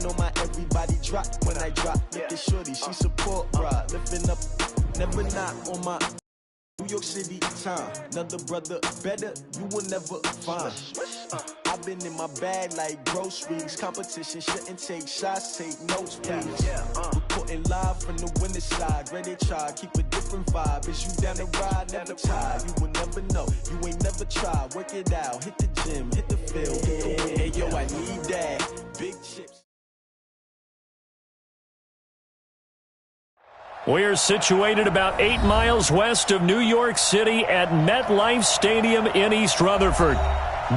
know my everybody drop when I drop. Look at shorty, she support ride. Lifting up, never not on my New York City time. Another brother better, you will never find. I've been in my bag like groceries. Competition shouldn't take shots, take notes, please. Reporting live from the winning side. Ready to try, keep a different vibe. Is you down the ride, never tired. You will never know, you ain't never tried. Work it out, hit the gym, hit the field, hit the win. Hey yo, I need that. Big chips. We are situated about 8 miles west of New York City at MetLife Stadium in East Rutherford.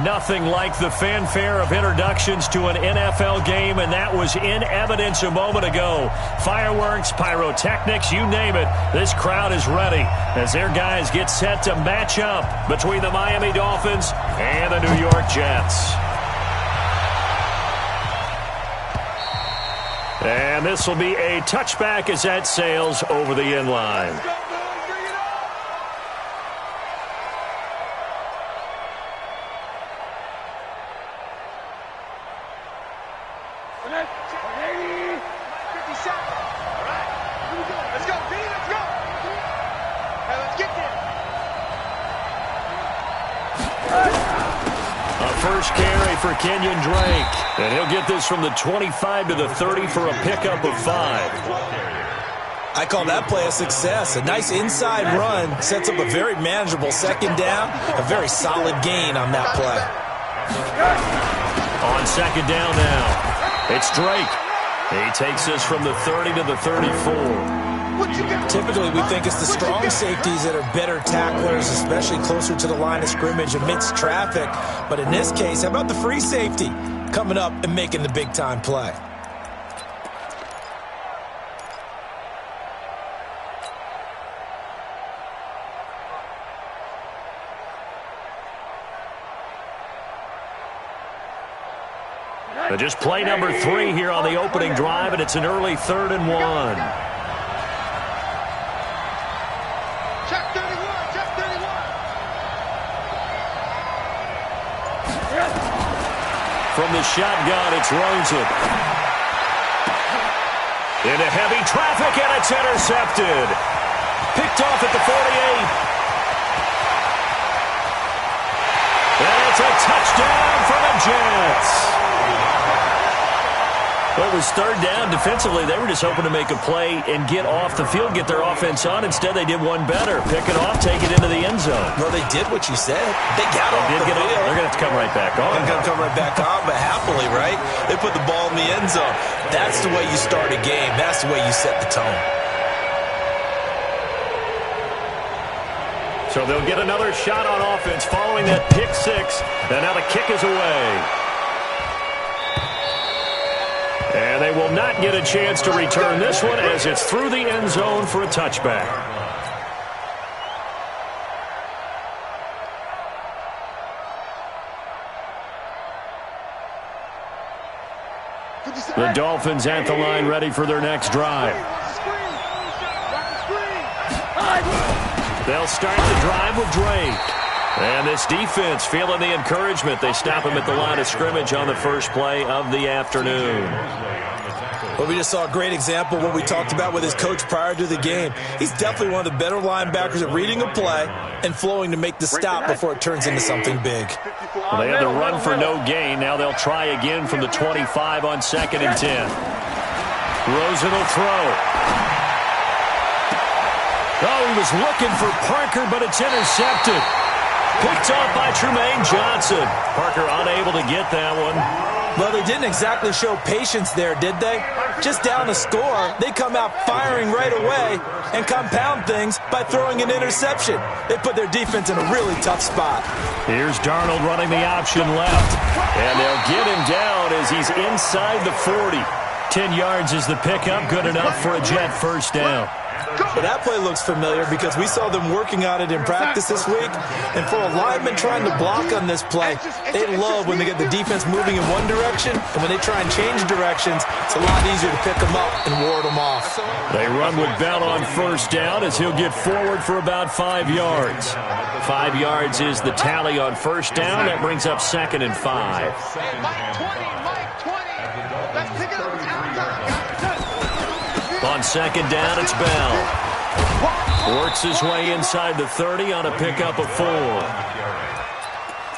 Nothing like the fanfare of introductions to an NFL game, and that was in evidence a moment ago. Fireworks, pyrotechnics, you name it. This crowd is ready as their guys get set to match up between the Miami Dolphins and the New York Jets. And this will be a touchback as that sails over the end line. First carry for Kenyon Drake. And he'll get this from the 25 to the 30 for a pickup of 5. I call that play a success. A nice inside run sets up a very manageable second down. A very solid gain on that play. On second down now, it's Drake. He takes this from the 30 to the 34. Typically, we think it's the strong safeties that are better tacklers, especially closer to the line of scrimmage amidst traffic. But in this case, how about the free safety coming up and making the big-time play? Just play number 3 here on the opening drive, and it's an early 3rd and 1. From the shotgun, it's Rosen. Into heavy traffic, and it's intercepted. Picked off at the 48. And it's a touchdown for the Jets. Well, it was 3rd down. Defensively, they were just hoping to make a play and get off the field, get their offense on. Instead, they did one better. Pick it off, take it into the end zone. Well, they did what you said. They got off the field. They're going to have to come right back on. They're going to come right back on, but happily, right? They put the ball in the end zone. That's the way you start a game. That's the way you set the tone. So they'll get another shot on offense following that pick 6. And now the kick is away. And they will not get a chance to return this one as it's through the end zone for a touchback. The Dolphins at the line ready for their next drive. They'll start the drive with Drake. And this defense feeling the encouragement. They stop him at the line of scrimmage on the first play of the afternoon. Well, we just saw a great example of what we talked about with his coach prior to the game. He's definitely one of the better linebackers at reading a play and flowing to make the stop before it turns into something big. Well, they had to run for no gain. Now they'll try again from the 25 on 2nd and 10. Rosen will throw. Oh, he was looking for Parker, but it's intercepted. Picked off by Tremaine Johnson. Parker unable to get that one. Well, they didn't exactly show patience there, did they? Just down a score, they come out firing right away and compound things by throwing an interception. They put their defense in a really tough spot. Here's Darnold running the option left. And they'll get him down as he's inside the 40. 10 yards is the pickup, good enough for a Jet first down. But that play looks familiar because we saw them working on it in practice this week. And for a lineman trying to block on this play, they love when they get the defense moving in one direction. And when they try and change directions, it's a lot easier to pick them up and ward them off. They run with Bell on first down as he'll get forward for about 5 yards. 5 yards is the tally on first down. That brings up 2nd and 5. Mike 20, Mike 20. Let's pick it On second down, it's Bell. Works his way inside the 30 on a pickup of 4.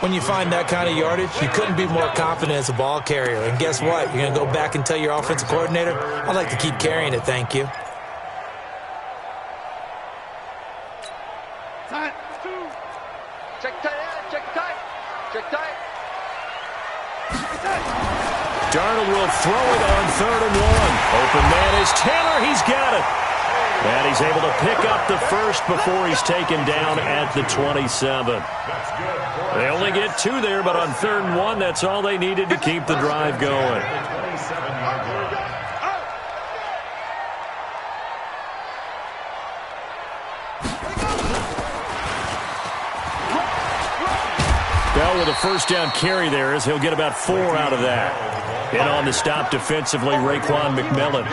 When you find that kind of yardage, you couldn't be more confident as a ball carrier. And guess what? You're going to go back and tell your offensive coordinator, I'd like to keep carrying it, thank you. Check tight, check tight, check tight. Darnold will throw it on 3rd and 1. Open man is Taylor. He's got it. And he's able to pick up the first before he's taken down at the 27. They only get 2 there, but on 3rd and 1, that's all they needed to keep the drive going. Bell with a first down carry there as he'll get about 4 out of that. In on the stop defensively, Raekwon McMillan.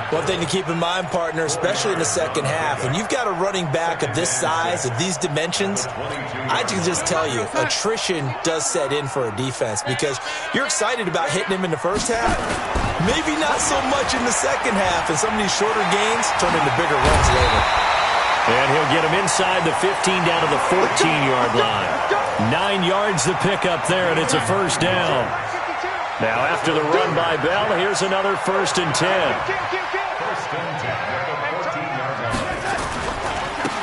One thing to keep in mind, partner, especially in the second half, when you've got a running back of this size, of these dimensions, I can just tell you, attrition does set in for a defense because you're excited about hitting him in the first half, maybe not so much in the second half, and some of these shorter gains turn into bigger runs later. And he'll get him inside the 15 down to the 14-yard line. 9 yards the pickup there, and it's a first down. Now after the run by Bell, here's another 1st and 10.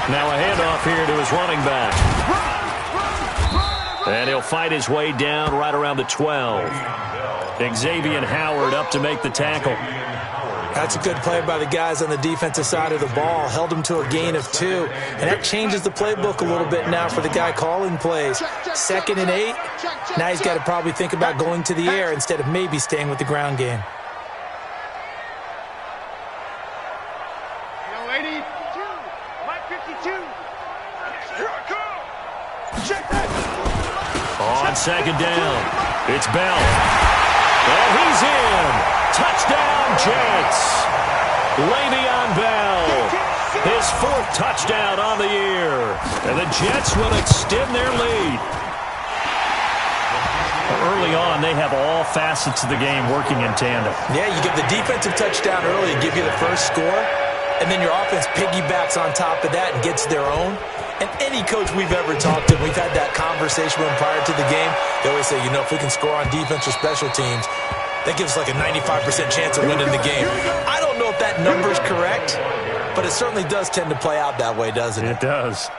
Now a handoff here to his running back. And he'll fight his way down right around the 12. Xavier Howard up to make the tackle. That's a good play by the guys on the defensive side of the ball. Held him to a gain of 2. And that changes the playbook a little bit now for the guy calling plays. 2nd and 8. Now he's got to probably think about going to the air instead of maybe staying with the ground game. On second down, it's Bell. And he's in. Touchdown, Jets. Le'Veon Bell, his 4th touchdown on the year. And the Jets will extend their lead. Early on, they have all facets of the game working in tandem. Yeah, you get the defensive touchdown early and give you the first score, and then your offense piggybacks on top of that and gets their own. And any coach we've ever talked to, we've had that conversation with them prior to the game. They always say, you know, if we can score on defense or special teams, that gives us like a 95% chance of winning the game. I don't know if that number's correct, but it certainly does tend to play out that way, doesn't it? It does.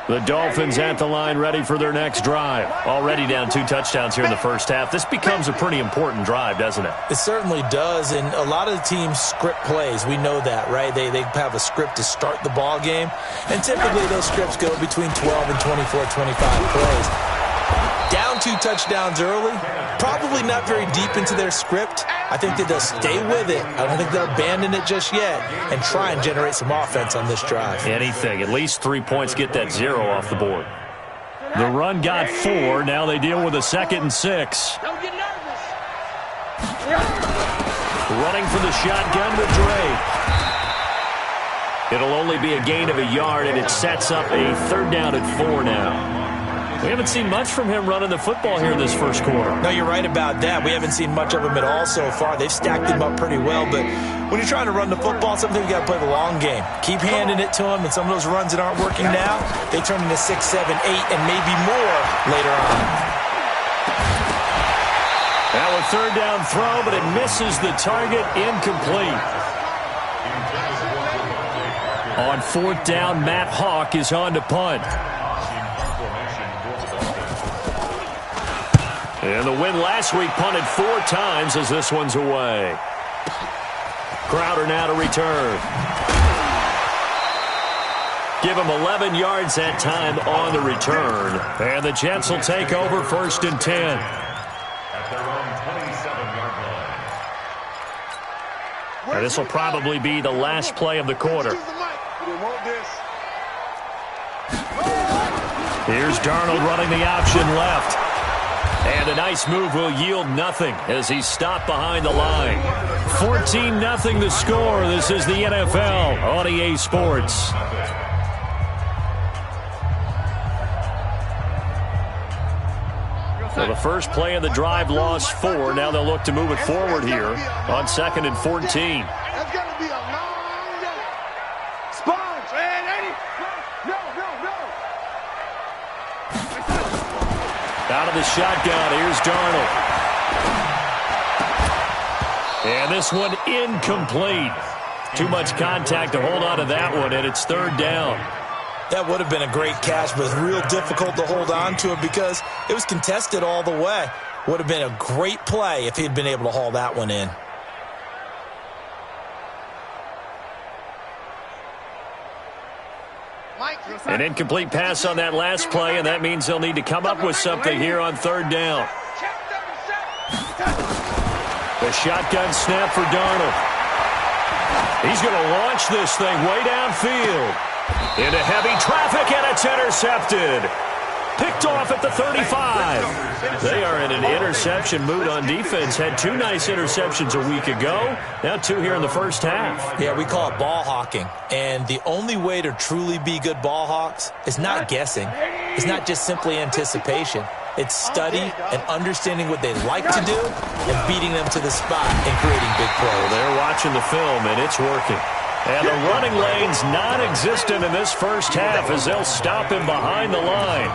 The Dolphins at the line ready for their next drive. Already down 2 touchdowns here in the first half. This becomes a pretty important drive, doesn't it? It certainly does, and a lot of the teams script plays. We know that, right? They have a script to start the ball game, and typically those scripts go between 12 and 24, 25 plays. Down 2 touchdowns early, probably not very deep into their script. I think that they'll stay with it. I don't think they'll abandon it just yet and try and generate some offense on this drive. Anything. At least 3 points, get that 0 off the board. The run got 4. Now they deal with a 2nd and 6. Don't get nervous. Running for the shotgun with Drake. It'll only be a gain of a yard, and it sets up a 3rd down at 4 now. We haven't seen much from him running the football here in this first quarter. No, you're right about that. We haven't seen much of him at all so far. They've stacked him up pretty well, but when you're trying to run the football, sometimes you got to play the long game. Keep handing it to him, and some of those runs that aren't working now, they turn into 6, 7, 8, and maybe more later on. Now a 3rd down throw, but it misses the target, incomplete. On 4th down, Matt Hawk is on to punt. And the win last week punted 4 times as this one's away. Crowder now to return. Give him 11 yards that time on the return. And the Jets will take over 1st and 10. And this will probably be the last play of the quarter. Here's Darnold running the option left. And a nice move will yield nothing as he's stopped behind the line. 14-0 the score. This is the NFL on EA Sports. So the first play of the drive lost 4. Now they'll look to move it forward here on 2nd and 14. That's going to be a long day. Sponge. No. Out of the shotgun, here's Darnold. And this one incomplete. Too much contact to hold on to that one, and it's 3rd down. That would have been a great catch, but it's real difficult to hold on to it because it was contested all the way. Would have been a great play if he'd been able to haul that one in. An incomplete pass on that last play, and that means they'll need to come up with something here on 3rd down. The shotgun snap for Darnold. He's going to launch this thing way downfield. Into heavy traffic, and it's intercepted. Picked off at the 35. They are in an interception mood on defense. Had 2 nice interceptions a week ago. Now 2 here in the first half. Yeah, we call it ball hawking. And the only way to truly be good ball hawks is not guessing. It's not just simply anticipation. It's study and understanding what they like to do and beating them to the spot and creating big plays. They're watching the film, and it's working. And the running lane's non-existent in this first half as they'll stop him behind the line.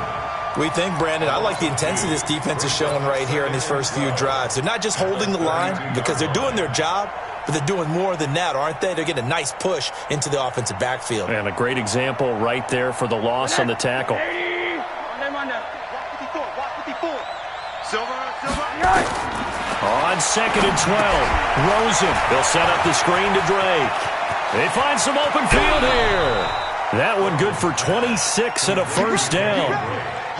We think, Brandon, I like the intensity this defense is showing right here in these first few drives. They're not just holding the line because they're doing their job, but they're doing more than that, aren't they? They're getting a nice push into the offensive backfield. And a great example right there for the loss on the tackle. On 2nd and 12, Rosen. They'll set up the screen to Drake. They find some open field here. That one good for 26 and a first down.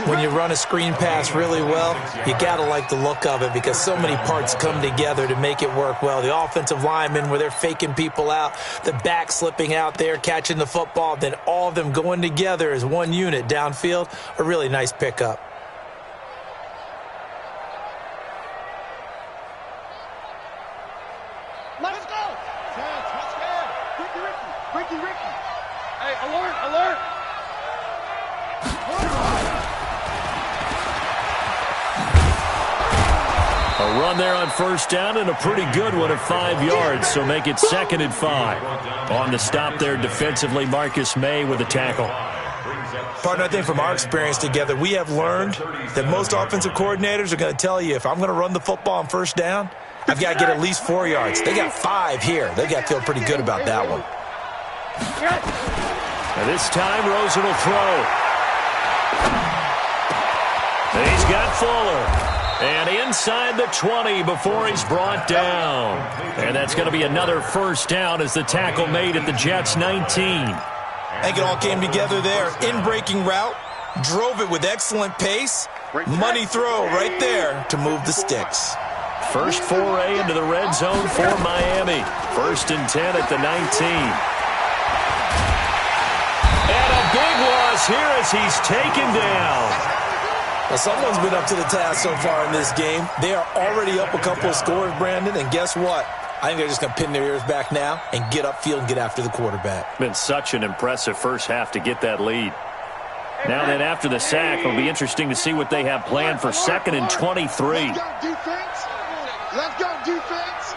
When you run a screen pass really well, you got to like the look of it because so many parts come together to make it work well. The offensive linemen, where they're faking people out, the back slipping out there, catching the football, then all of them going together as one unit downfield, a really nice pickup. Let's go. Ricky. Hey, alert. A run there on first down and a pretty good one at 5 yards, so make it 2nd and 5. On the stop there defensively, Marcus May with a tackle. Partner, I think from our experience together, we have learned that most offensive coordinators are going to tell you if I'm going to run the football on first down, I've got to get at least 4 yards. They got 5 here. They got to feel pretty good about that one. And this time, Rosen will throw. And he's got Fuller. And inside the 20 before he's brought down. And that's going to be another first down as the tackle made at the Jets' 19. I think it all came together there. In-breaking route, drove it with excellent pace. Money throw right there to move the sticks. First foray into the red zone for Miami. 1st and 10 at the 19. And a big loss here as he's taken down. Well, someone's been up to the task so far in this game. They are already up a couple of scores, Brandon, and guess what? I think they're just going to pin their ears back now and get upfield and get after the quarterback. Been such an impressive first half to get that lead. Now then, after the sack, it'll be interesting to see what they have planned for 2nd and 23. Let's go, defense.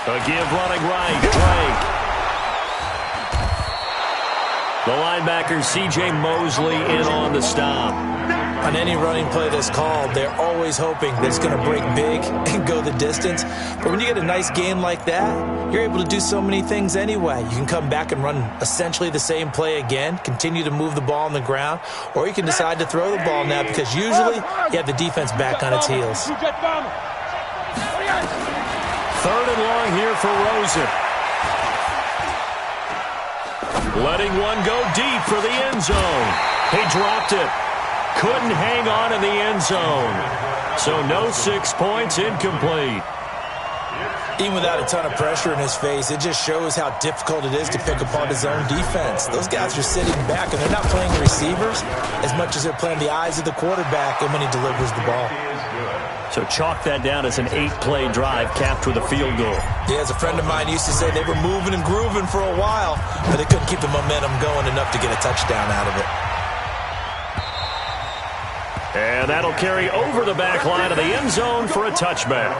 A give running right, Drake. The linebacker, C.J. Mosley, in on the stop. On any running play that's called, they're always hoping that it's going to break big and go the distance. But when you get a nice game like that, you're able to do so many things anyway. You can come back and run essentially the same play again, continue to move the ball on the ground, or you can decide to throw the ball now because usually you have the defense back on its heels. 3rd and long here for Rosen. Letting one go deep for the end zone. He dropped it. Couldn't hang on in the end zone. So no 6 points, incomplete. Even without a ton of pressure in his face, it just shows how difficult it is to pick apart his own defense. Those guys are sitting back, and they're not playing receivers as much as they're playing the eyes of the quarterback and when he delivers the ball. So chalk that down as an 8-play drive capped with a field goal. Yeah, as a friend of mine used to say, they were moving and grooving for a while, but they couldn't keep the momentum going enough to get a touchdown out of it. And that'll carry over the back line of the end zone for a touchback.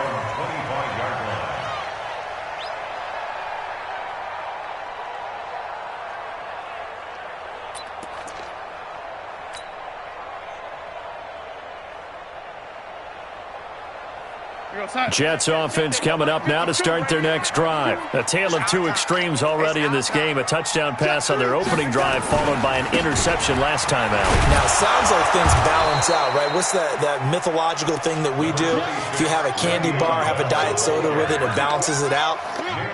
Jets offense coming up now to start their next drive. A tale of two extremes already in this game. A touchdown pass on their opening drive followed by an interception last time out. Now, it sounds like things balance out, right? What's that mythological thing that we do? If you have a candy bar, have a diet soda with it, it balances it out.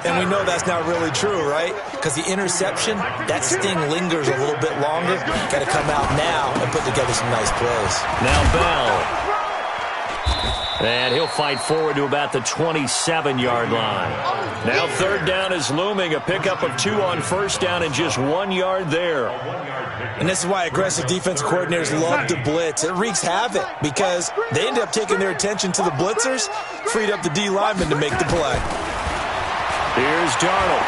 And we know that's not really true, right? Because the interception, that sting lingers a little bit longer. Got to come out now and put together some nice plays. Now Bell. And he'll fight forward to about the 27-yard line. Now third down is looming. A pickup of 2 on first down and just 1 yard there. And this is why aggressive defensive coordinators love to blitz. It wreaks havoc because they end up taking their attention to the blitzers, freed up the D lineman to make the play. Here's Darnold.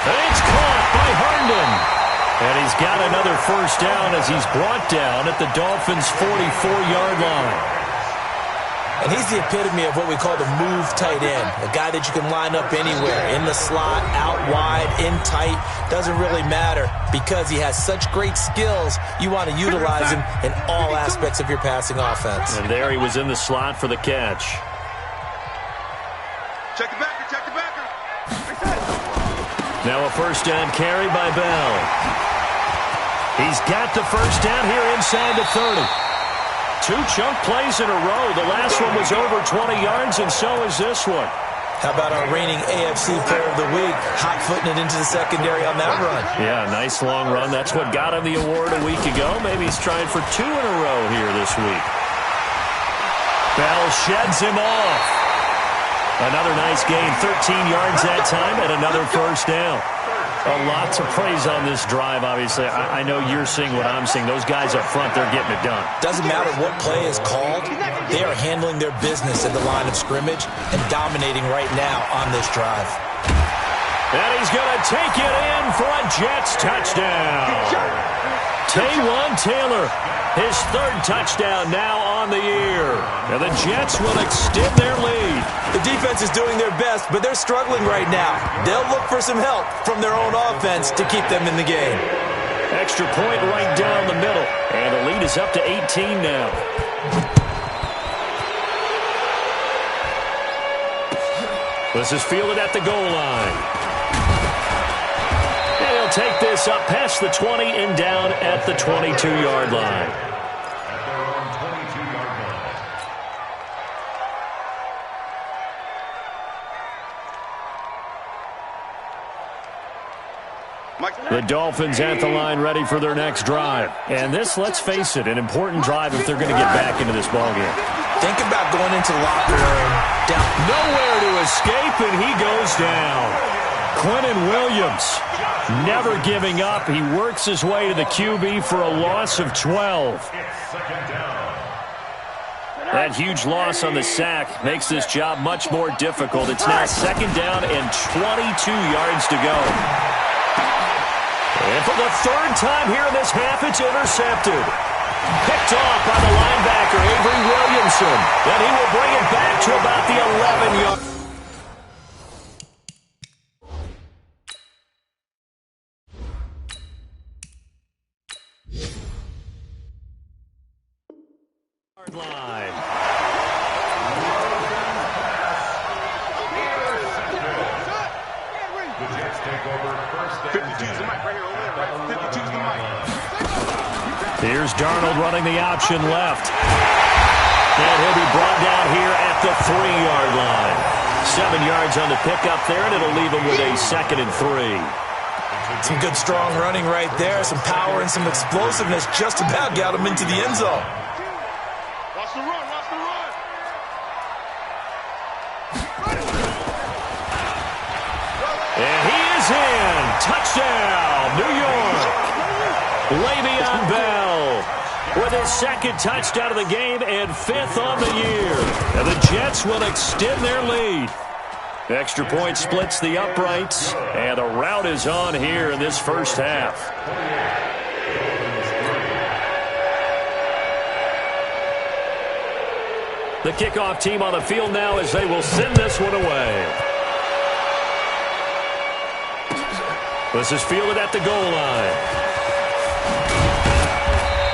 And it's caught by Herndon. And he's got another first down as he's brought down at the Dolphins' 44-yard line. And he's the epitome of what we call the move tight end, a guy that you can line up anywhere, in the slot, out wide, in tight, doesn't really matter because he has such great skills. You want to utilize him in all aspects of your passing offense. And there he was in the slot for the catch. Check the backer, check the backer. Now a first down carry by Bell. He's got the first down here inside the 30. 2 chunk plays in a row. The last one was over 20 yards, and so is this one. How about our reigning AFC Player of the Week, hot-footing it into the secondary on that run? Yeah, nice long run. That's what got him the award a week ago. Maybe he's trying for 2 in a row here this week. Bell sheds him off. Another nice gain, 13 yards that time, and another first down. A lot to praise on this drive, obviously. I know you're seeing what I'm seeing. Those guys up front, they're getting it done. Doesn't matter what play is called. They are handling their business at the line of scrimmage and dominating right now on this drive. And he's going to take it in for a Jets touchdown. Taywan Taylor, his 3rd touchdown now on the year. And the Jets will extend their lead. The defense is doing their best, but they're struggling right now. They'll look for some help from their own offense to keep them in the game. Extra point right down the middle. And the lead is up to 18 now. This is fielded at the goal line. And he'll take this up past the 20 and down at the 22-yard line. The Dolphins at the line ready for their next drive. And this, let's face it, an important drive if they're going to get back into this ballgame. Think about going into the locker room. Down. Nowhere to escape, and he goes down. Quentin Williams never giving up. He works his way to the QB for a loss of 12. That huge loss on the sack makes this job much more difficult. It's now 2nd down and 22 yards to go. And for the 3rd time here in this half, it's intercepted. Picked off by the linebacker, Avery Williamson. And he will bring it back to about the 11-yard. Line. The Jets take over 52's the mic right here. 52's the mic. Here's Darnold running the option left. And he'll be brought down here at the 3-yard line. 7 yards on the pickup there, and it'll leave him with a 2nd and 3. Some good strong running right there. Some power and some explosiveness just about got him into the end zone. Watch the run, watch the run. And he is in. Touchdown, New York. Le'Veon Bell with his second touchdown of the game and 5th on the year. And the Jets will extend their lead. Extra point splits the uprights, and the rout is on here in this first half. The kickoff team on the field now as they will send this one away. This is fielded at the goal line.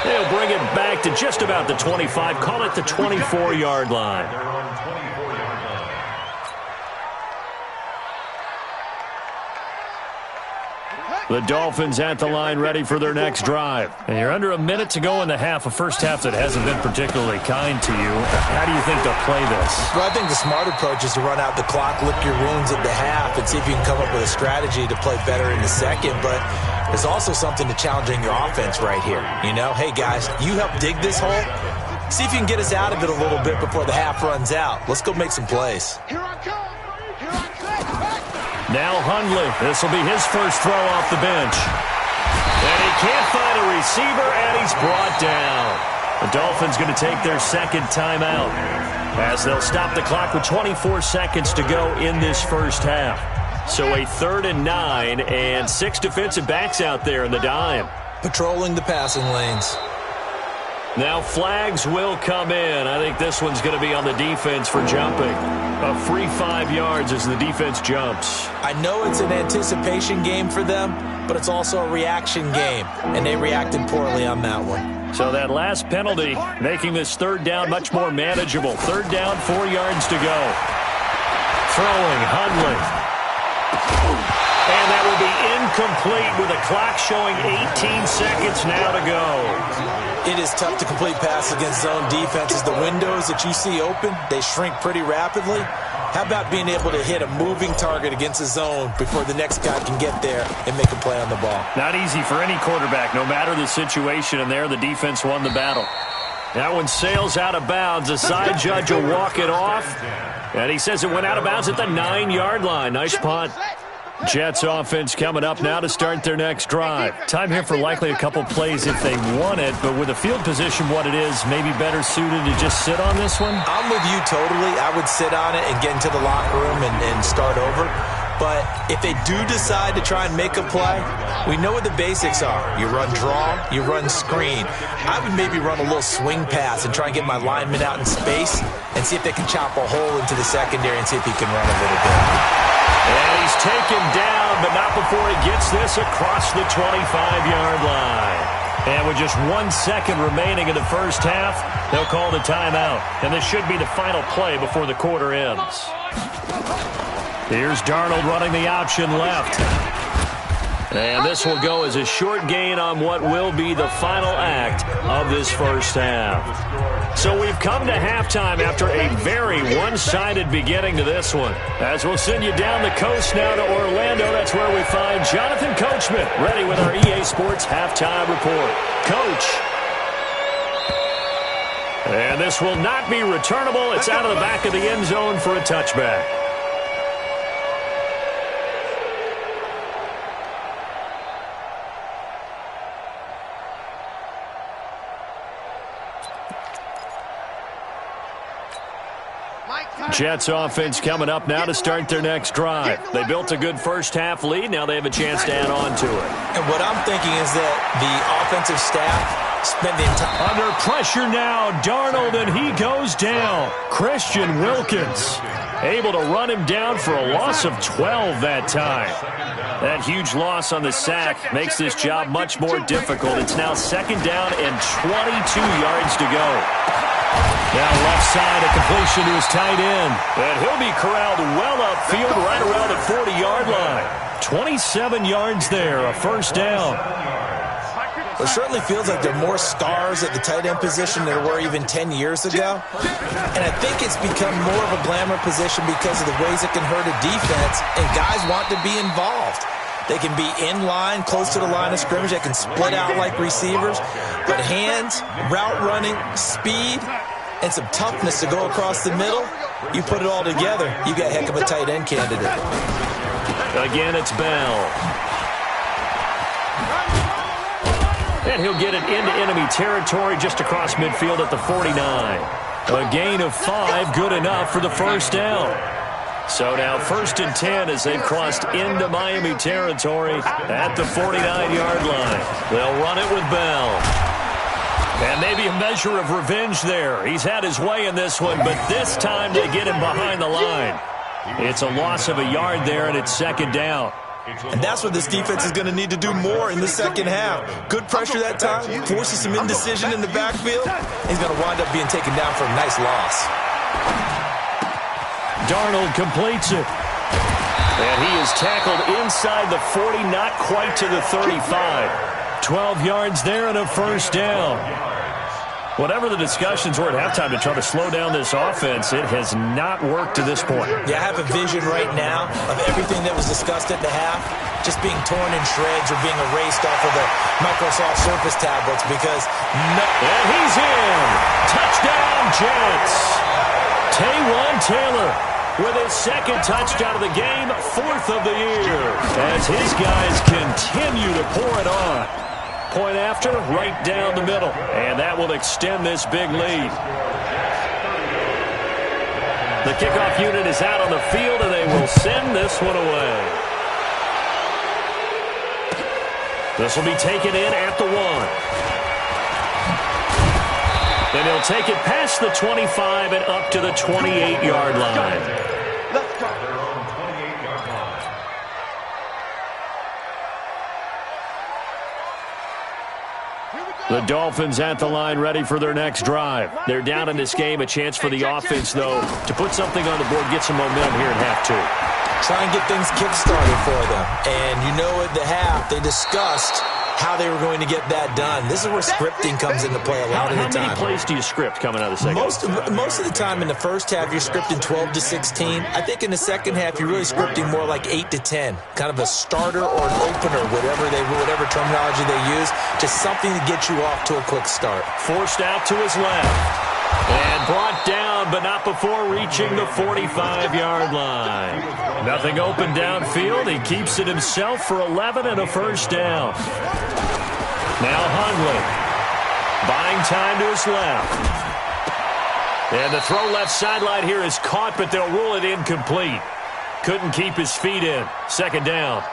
They'll bring it back to just about the 25, call it the 24-yard line. The Dolphins at the line ready for their next drive. And you're under a minute to go in the half, a first half that hasn't been particularly kind to you. How do you think they'll play this? Well, I think the smart approach is to run out the clock, lick your wounds at the half, and see if you can come up with a strategy to play better in the second. But there's also something to challenging your offense right here. You know, hey, guys, you help dig this hole. See if you can get us out of it a little bit before the half runs out. Let's go make some plays. Here I come. Here I come. Now Hundley. This will be his first throw off the bench. And he can't find a receiver, and he's brought down. The Dolphins going to take their second timeout as they'll stop the clock with 24 seconds to go in this first half. So a 3rd and 9 and 6 defensive backs out there in the dime. Patrolling the passing lanes. Now flags will come in. I think this one's going to be on the defense for jumping. A free 5 yards as the defense jumps. I know it's an anticipation game for them, but it's also a reaction game, and they reacted poorly on that one. So that last penalty making this 3rd down much more manageable. 3rd down, 4 yards to go. Throwing, Hundley. And that will be incomplete with a clock showing 18 seconds now to go. It is tough to complete passes against zone defenses. The windows that you see open, they shrink pretty rapidly. How about being able to hit a moving target against a zone before the next guy can get there and make a play on the ball? Not easy for any quarterback, no matter the situation, and there the defense won the battle. That one sails out of bounds. The side judge will walk it off, and he says it went out of bounds at the 9-yard line. Nice punt. Jets offense coming up now to start their next drive. Time here for likely a couple plays if they want it, but with the field position what it is, maybe better suited to just sit on this one? I'm with you totally. I would sit on it and get into the locker room and start over. But if they do decide to try and make a play, we know what the basics are. You run draw, you run screen. I would maybe run a little swing pass and try and get my lineman out in space and see if they can chop a hole into the secondary and see if he can run a little bit. And he's taken down, but not before he gets this across the 25-yard line. And with just 1 second remaining in the first half, they'll call the timeout. And this should be the final play before the quarter ends. Here's Darnold running the option left. And this will go as a short gain on what will be the final act of this first half. So we've come to halftime after a very one-sided beginning to this one. As we'll send you down the coast now to Orlando, that's where we find Jonathan Coachman ready with our EA Sports Halftime Report. Coach. And this will not be returnable. It's out of the back of the end zone for a touchback. Jets offense coming up now to start their next drive. They built a good first half lead. Now they have a chance to add on to it. And what I'm thinking is that the offensive staff spending time. Under pressure now, Darnold, and he goes down. Christian Wilkins able to run him down for a loss of 12 that time. That huge loss on the sack makes this job much more difficult. It's now 2nd down and 22 yards to go. Now left side, a completion to his tight end. And he'll be corralled well upfield right around the 40-yard line. 27 yards there, a first down. It certainly feels like there are more stars at the tight end position than there were even 10 years ago. And I think it's become more of a glamour position because of the ways it can hurt a defense, and guys want to be involved. They can be in line, close to the line of scrimmage. They can split out like receivers. But hands, route running, speed, and some toughness to go across the middle, You put it all together, you got a heck of a tight end candidate. Again, it's Bell. And he'll get it into enemy territory just across midfield at the 49. A gain of 5, good enough for the first down. So now 1st and 10 as they've crossed into Miami territory at the 49-yard line. They'll run it with Bell. And maybe a measure of revenge there. He's had his way in this one, but this time they get him behind the line. It's a loss of a yard there, and it's 2nd down. And that's what this defense is going to need to do more in the second half. Good pressure that time, forces some indecision in the backfield. He's going to wind up being taken down for a nice loss. Darnold completes it. And he is tackled inside the 40, not quite to the 35. 12 yards there and a first down. Whatever the discussions were at halftime to try to slow down this offense, it has not worked to this point. Yeah, I have a vision right now of everything that was discussed at the half just being torn in shreds or being erased off of the Microsoft Surface tablets because And he's in. Touchdown, Jets. Taywan Taylor with his 2nd touchdown of the game, 4th of the year, as his guys continue to pour it on. Point after, right down the middle, and that will extend this big lead. The kickoff unit is out on the field, and they will send this one away. This will be taken in at the 1. And he'll take it past the 25 and up to the 28-yard line. Let's go. The Dolphins at the line ready for their next drive. They're down in this game. A chance for the offense, though, to put something on the board, get some momentum here in half 2. Try and get things kick-started for them. And you know at the half, they discussed how they were going to get that done. This is where scripting comes into play a lot of the time. How many plays do you script coming out of the second? Most of the time in the first half, you're scripting 12 to 16. I think in the second half, you're really scripting more like 8 to 10. Kind of a starter or an opener, whatever terminology they use. Just something to get you off to a quick start. Forced out to his left. And brought down, but not before reaching the 45-yard line. Nothing open downfield. He keeps it himself for 11 and a first down. Now Hundley. Buying time to his left. And the throw left sideline here is caught, but they'll rule it incomplete. Couldn't keep his feet in. 2nd down.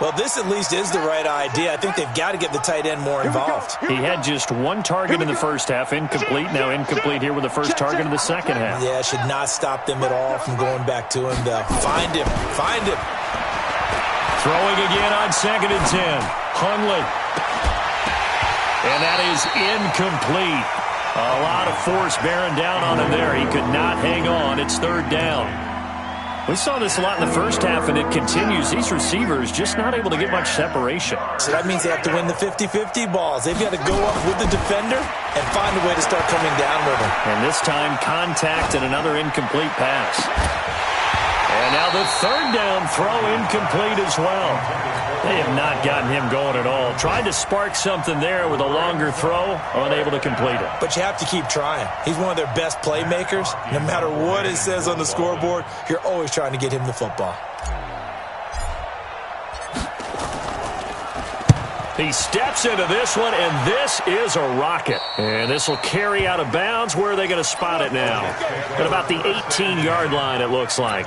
Well, this at least is the right idea. I think they've got to get the tight end more involved. He had just 1 target in the first half, incomplete. Now incomplete here with the first target in the second half. Yeah, should not stop them at all from going back to him, though. Find him. Find him. Throwing again on 2nd and 10. Hundley. And that is incomplete. A lot of force bearing down on him there. He could not hang on. It's 3rd down. We saw this a lot in the first half, and it continues. These receivers just not able to get much separation. So that means they have to win the 50-50 balls. They've got to go up with the defender and find a way to start coming down with him. And this time, contact and another incomplete pass. And now the 3rd down throw incomplete as well. They have not gotten him going at all. Tried to spark something there with a longer throw, unable to complete it. But you have to keep trying. He's one of their best playmakers. No matter what it says on the scoreboard, you're always trying to get him the football. He steps into this one, and this is a rocket. And this will carry out of bounds. Where are they going to spot it now? At about the 18-yard line, it looks like.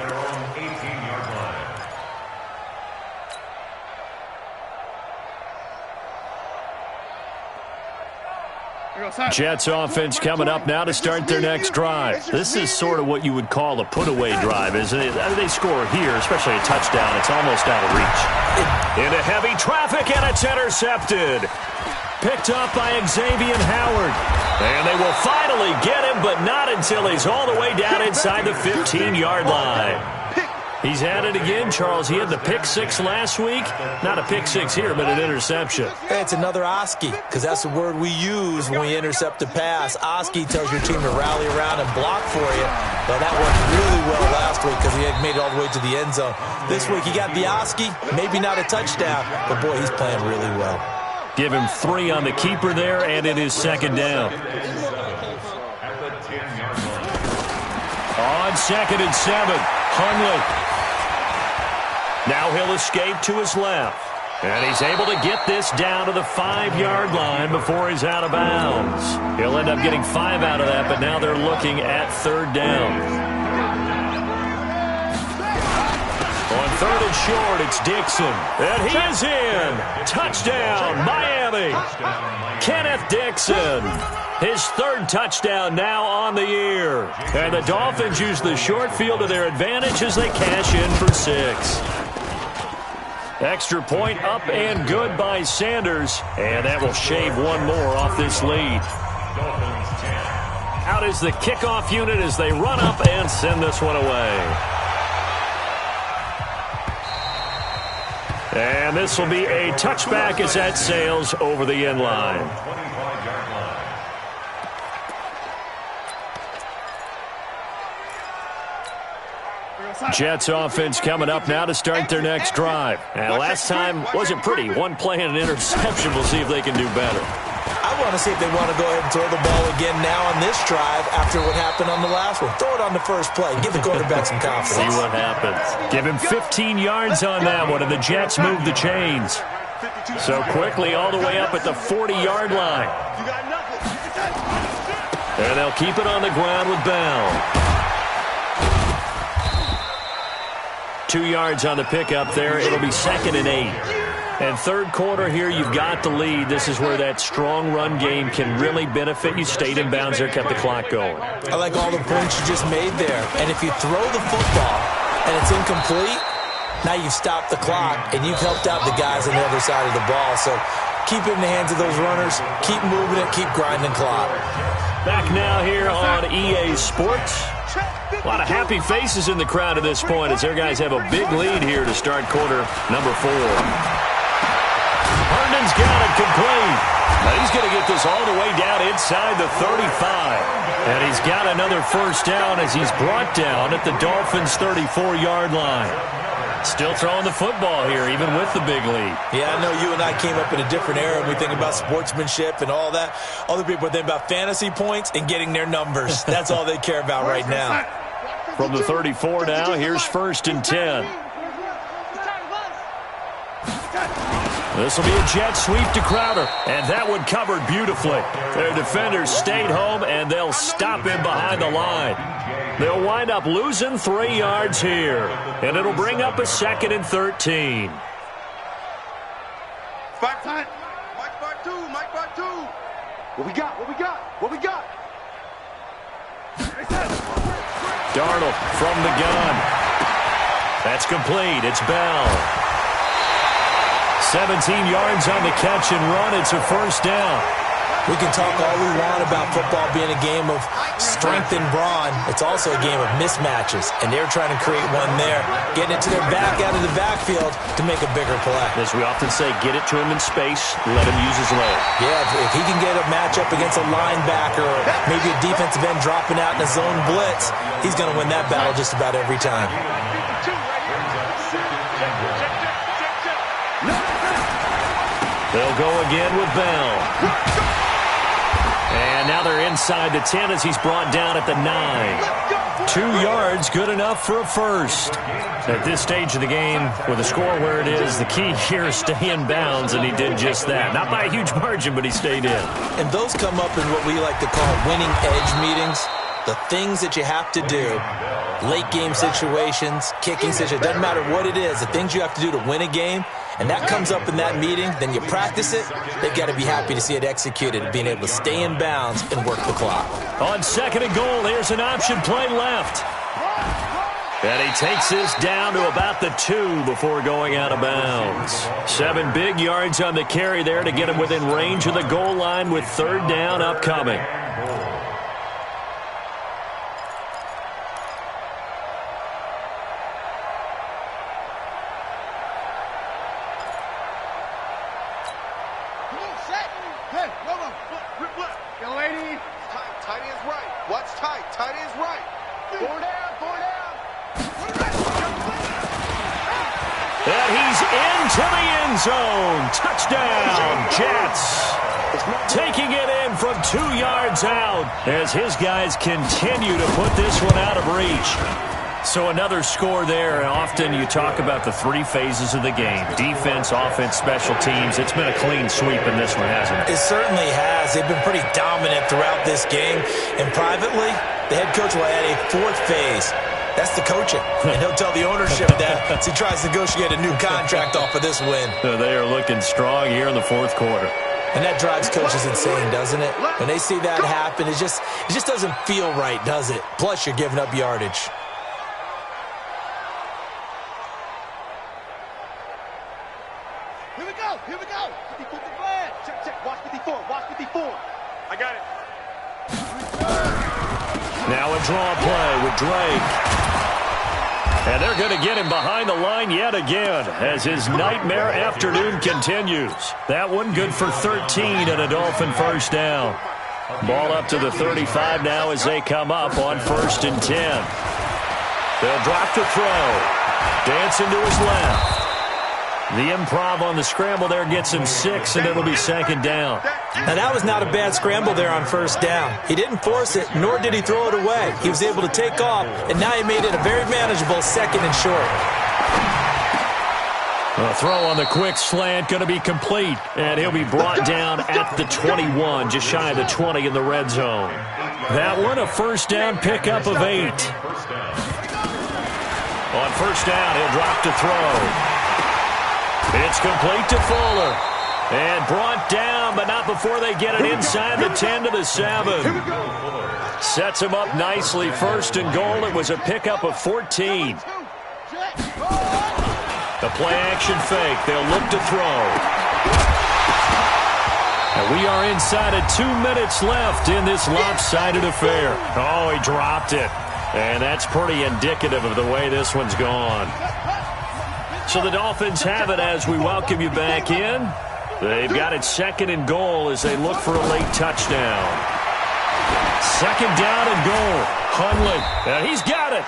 Jets offense coming up now to start their next drive. This is sort of what you would call a put-away drive, isn't it? They score here, especially a touchdown. It's almost out of reach. Into heavy traffic, and it's intercepted. Picked up by Xavier Howard. And they will finally get him, but not until he's all the way down inside the 15-yard line. He's had it again, Charles. He had the pick 6 last week. Not a pick 6 here, but an interception. Hey, it's another Oski, because that's the word we use when we intercept a pass. Oski tells your team to rally around and block for you. Well, that worked really well last week because he had made it all the way to the end zone. This week he got the Oski, maybe not a touchdown, but boy, he's playing really well. Give him 3 on the keeper there, and it is 2nd down. On on 2nd and 7. Hundley. Now he'll escape to his left. And he's able to get this down to the 5-yard line before he's out of bounds. He'll end up getting 5 out of that, but now they're looking at 3rd down. On 3rd and short, it's Dixon. And he is in. Touchdown, Miami. Kenneth Dixon. His 3rd touchdown now on the year. And the Dolphins use the short field to their advantage as they cash in for 6. Extra point up and good by Sanders. And that will shave one more off this lead. Out is the kickoff unit as they run up and send this one away. And this will be a touchback as that sails over the end line. Jets offense coming up now to start their next drive. And last time wasn't pretty. One play and an interception. We'll see if they can do better. I want to see if they want to go ahead and throw the ball again now on this drive after what happened on the last one. Throw it on the first play. Give the quarterback some confidence. See what happens. Give him 15 yards on that one, and the Jets move the chains. So quickly all the way up at the 40-yard line. And they'll keep it on the ground with Bell. 2 yards on the pickup there. It'll be 2nd and 8. And 3rd quarter here, you've got the lead. This is where that strong run game can really benefit you. Stayed in bounds there, kept the clock going. I like all the points you just made there. And if you throw the football and it's incomplete, now you've stopped the clock and you've helped out the guys on the other side of the ball. So keep it in the hands of those runners. Keep moving it. Keep grinding clock. Back now here on EA Sports. A lot of happy faces in the crowd at this point as their guys have a big lead here to start quarter number 4. Herndon's got it complete. Now he's going to get this all the way down inside the 35. And he's got another first down as he's brought down at the Dolphins' 34-yard line. Still throwing the football here, even with the big lead. Yeah, I know you and I came up in a different era and we think about sportsmanship and all that. Other people think about fantasy points and getting their numbers. That's all they care about right now. From the 34 now, here's 1st and 10. This will be a jet sweep to Crowder, and that one covered beautifully. Their defenders stayed home, and they'll stop him behind the line. They'll wind up losing 3 yards here, and it'll bring up a 2nd and 13. Back time. Mike part 2. Mike part 2. What we got? What we got? What we got? Darnold from the gun. That's complete. It's Bell. 17 yards on the catch and run. It's a first down. We can talk all we want about football being a game of strength and brawn. It's also a game of mismatches, and they're trying to create one there, getting it to their back out of the backfield to make a bigger play. As we often say, get it to him in space, let him use his leg. Yeah, if he can get a matchup against a linebacker or maybe a defensive end dropping out in a zone blitz, he's going to win that battle just about every time. They'll go again with Bell. And now they're inside the 10 as he's brought down at the 9. 2 yards, good enough for a first. At this stage of the game, with the score where it is, the key here is stay in bounds, and he did just that. Not by a huge margin, but he stayed in. And those come up in what we like to call winning edge meetings. The things that you have to do, late game situations, kicking situations, doesn't matter what it is, the things you have to do to win a game, and that comes up in that meeting, then you practice it, they've got to be happy to see it executed, being able to stay in bounds and work the clock. On 2nd and goal, here's an option play left. And he takes this down to about the 2 before going out of bounds. 7 big yards on the carry there to get him within range of the goal line with 3rd down upcoming. And he's into the end zone. Touchdown, Jets. taking it in from 2 yards out as his guys continue to put this one out of reach. So another score there. Often you talk about the 3 phases of the game: defense, offense, special teams. It's been a clean sweep in this one, hasn't it? It certainly has. They've been pretty dominant throughout this game. And privately, the head coach will add a 4th phase. That's the coaching. And he'll tell the ownership that as he tries to negotiate a new contract off of this win. They are looking strong here in the 4th quarter. And that drives coaches insane, doesn't it? When they see that happen, it just doesn't feel right, does it? Plus, you're giving up yardage. Here we go. 54 the flag. Check. Watch 54. I got it. Now a draw play with Drake. And they're going to get him behind the line yet again as his nightmare afternoon continues. That one good for 13 and a Dolphin first down. Ball up to the 35 now as they come up on 1st and 10. They'll drop the throw. Dancing to his left. The improv on the scramble there gets him 6, and it'll be 2nd down. Now, that was not a bad scramble there on 1st down. He didn't force it, nor did he throw it away. He was able to take off, and now he made it a very manageable 2nd and short. A throw on the quick slant going to be complete, and he'll be brought down at the 21, just shy of the 20 in the red zone. That one, a 1st down pickup of 8. On 1st down, he'll drop to throw. It's complete to Fuller. And brought down, but not before they get it inside the 10 to the 7. Sets him up nicely. 1st and goal. It was a pickup of 14. The play-action fake. They'll look to throw. And we are inside of 2 minutes left in this lopsided affair. Oh, he dropped it. And that's pretty indicative of the way this one's gone. So the Dolphins have it as we welcome you back in. They've got it 2nd and goal as they look for a late touchdown. 2nd down and goal. Hundley, and he's got it.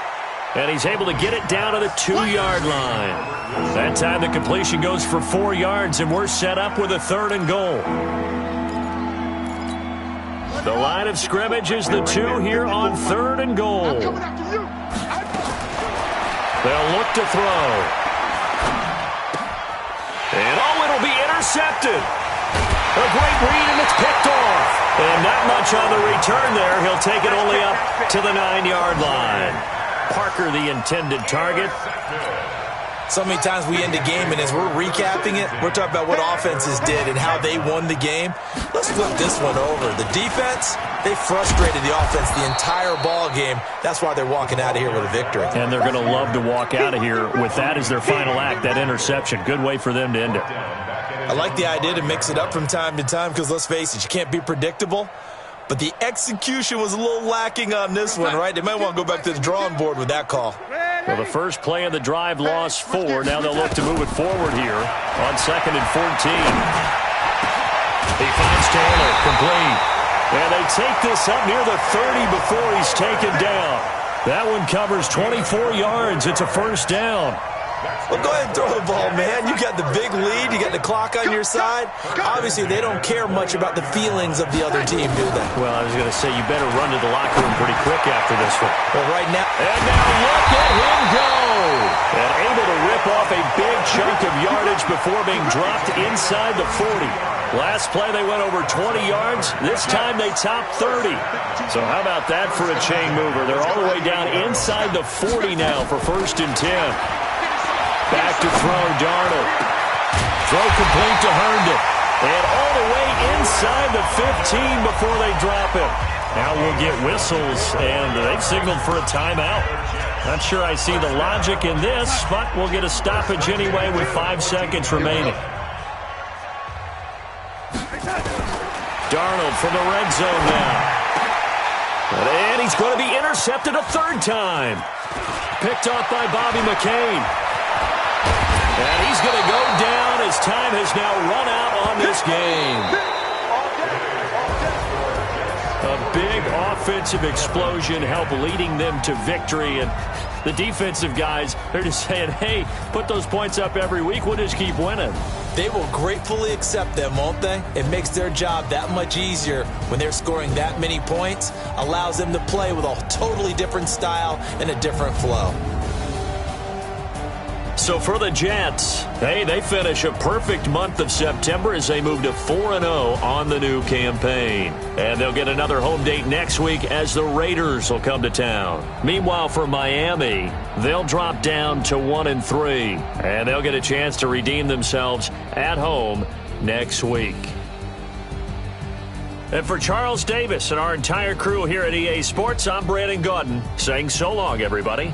And he's able to get it down to the 2-yard line. That time the completion goes for 4 yards, and we're set up with a 3rd and goal. The line of scrimmage is the 2 here on 3rd and goal. They'll look to throw. And it'll be intercepted. A great read, and it's picked off. And not much on the return there. He'll take it only up to the 9-yard line. Parker, the intended target. So many times we end a game, and as we're recapping it, we're talking about what offenses did and how they won the game. Let's flip this one over. The defense, they frustrated the offense the entire ball game. That's why they're walking out of here with a victory. And they're going to love to walk out of here with that as their final act, that interception. Good way for them to end it. I like the idea to mix it up from time to time because, let's face it, you can't be predictable. But the execution was a little lacking on this one, right? They might want to go back to the drawing board with that call. Well, the first play of the drive lost 4. Now they'll look to move it forward here on 2nd and 14. He finds Taylor, complete. And they take this up near the 30 before he's taken down. That one covers 24 yards. It's a 1st down. Well, go ahead and throw the ball, man. You got the big lead. You got the clock on your side. Obviously, they don't care much about the feelings of the other team, do they? Well, I was going to say, you better run to the locker room pretty quick after this one. Well, right now. And now look at him go. And able to rip off a big chunk of yardage before being dropped inside the 40. Last play, they went over 20 yards. This time, they topped 30. So how about that for a chain mover? They're all the way down inside the 40 now for 1st and 10. Back to throw, Darnold. Throw complete to Herndon. And all the way inside the 15 before they drop him. Now we'll get whistles, and they've signaled for a timeout. Not sure I see the logic in this, but we'll get a stoppage anyway with 5 seconds remaining. Darnold from the red zone now. And he's going to be intercepted a 3rd time. Picked off by Bobby McCain. And he's going to go down as time has now run out on this game. A big offensive explosion help leading them to victory. And the defensive guys, they're just saying, hey, put those points up every week. We'll just keep winning. They will gratefully accept them, won't they? It makes their job that much easier when they're scoring that many points. Allows them to play with a totally different style and a different flow. So for the Jets, hey, they finish a perfect month of September as they move to 4-0 on the new campaign. And they'll get another home date next week as the Raiders will come to town. Meanwhile, for Miami, they'll drop down to 1-3. And they'll get a chance to redeem themselves at home next week. And for Charles Davis and our entire crew here at EA Sports, I'm Brandon Gaudin saying so long, everybody.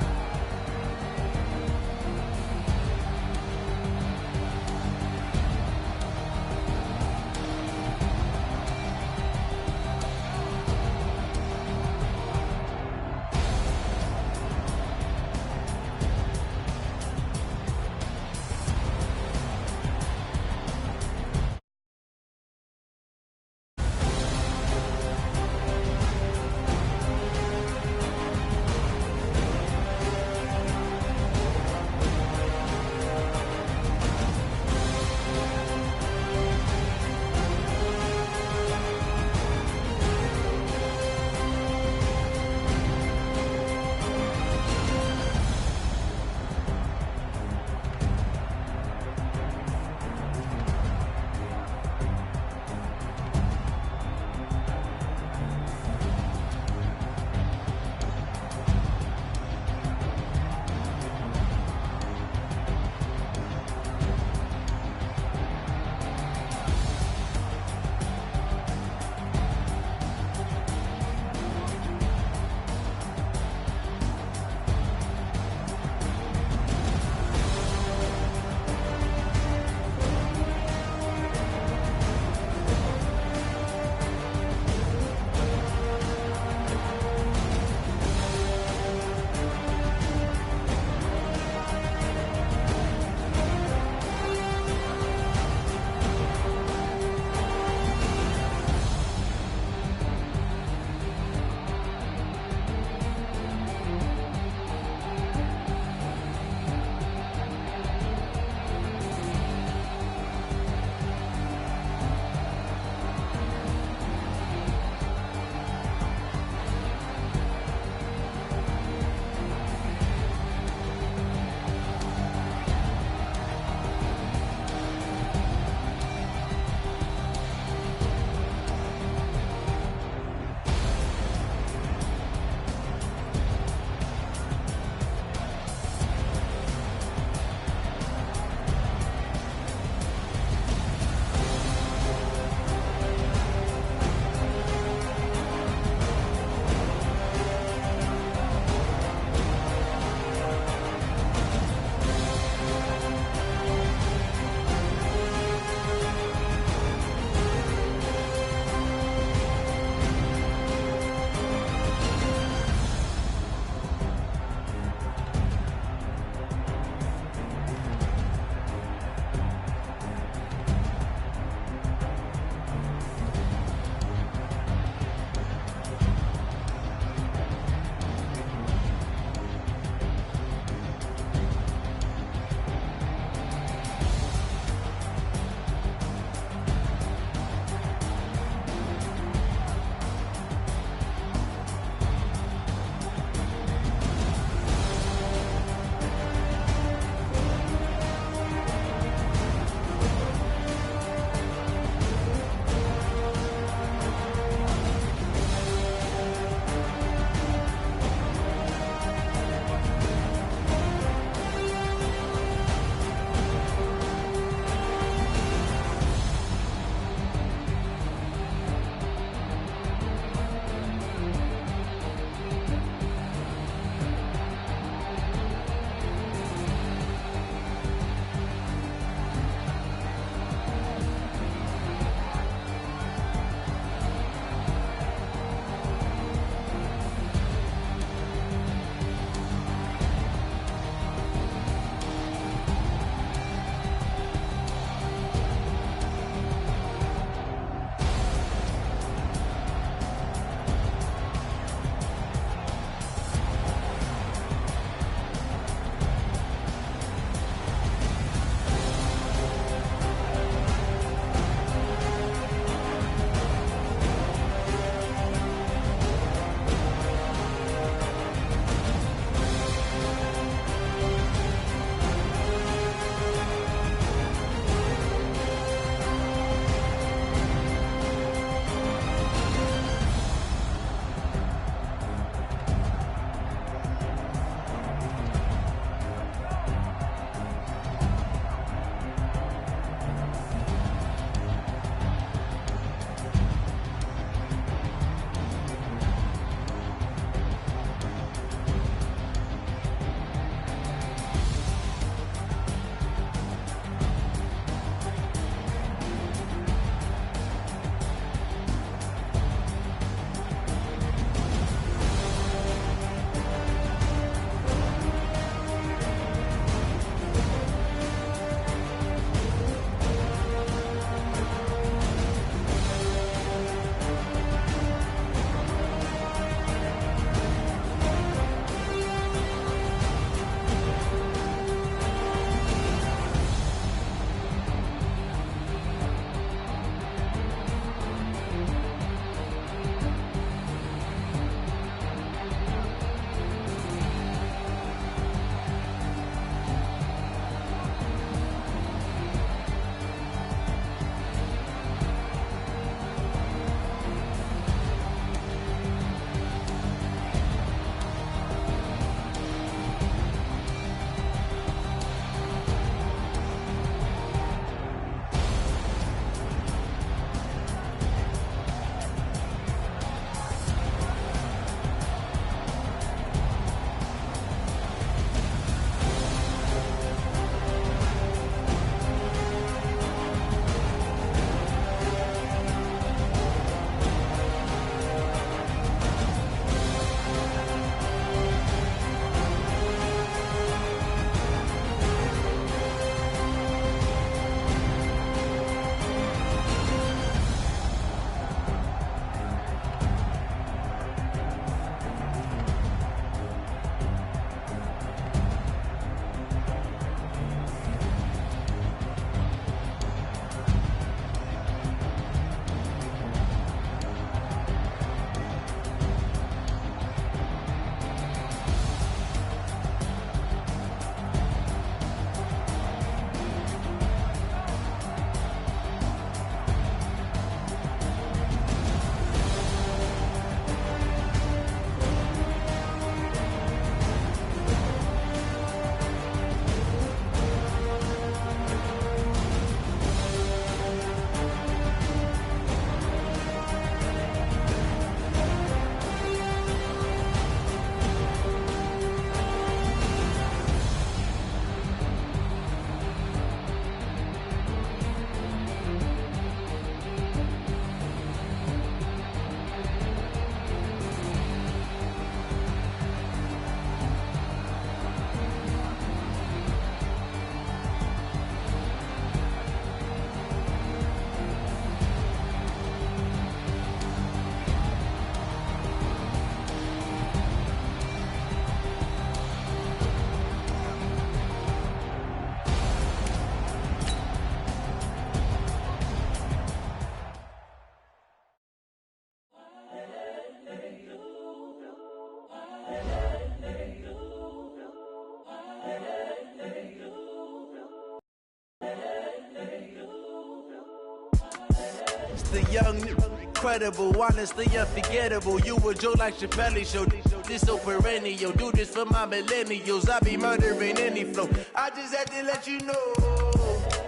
It's the young, incredible, honestly unforgettable. You a Joe like Chappelle show. This so perennial. Do this for my millennials. I be murdering any flow. I just had to let you know.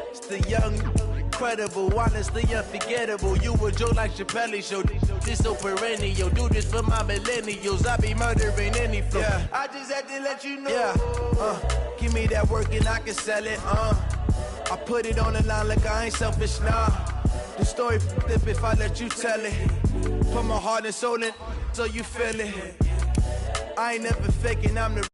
It's the young, incredible, honestly unforgettable. You a Joe like Chappelle show. This so perennial. Do this for my millennials. I be murdering any flow. Yeah. I just had to let you know. Yeah. Give me that work and I can sell it. I put it on the line like I ain't selfish, nah. The story flip if I let you tell it. Put my heart and soul in so you feel it. I ain't never faking, I'm the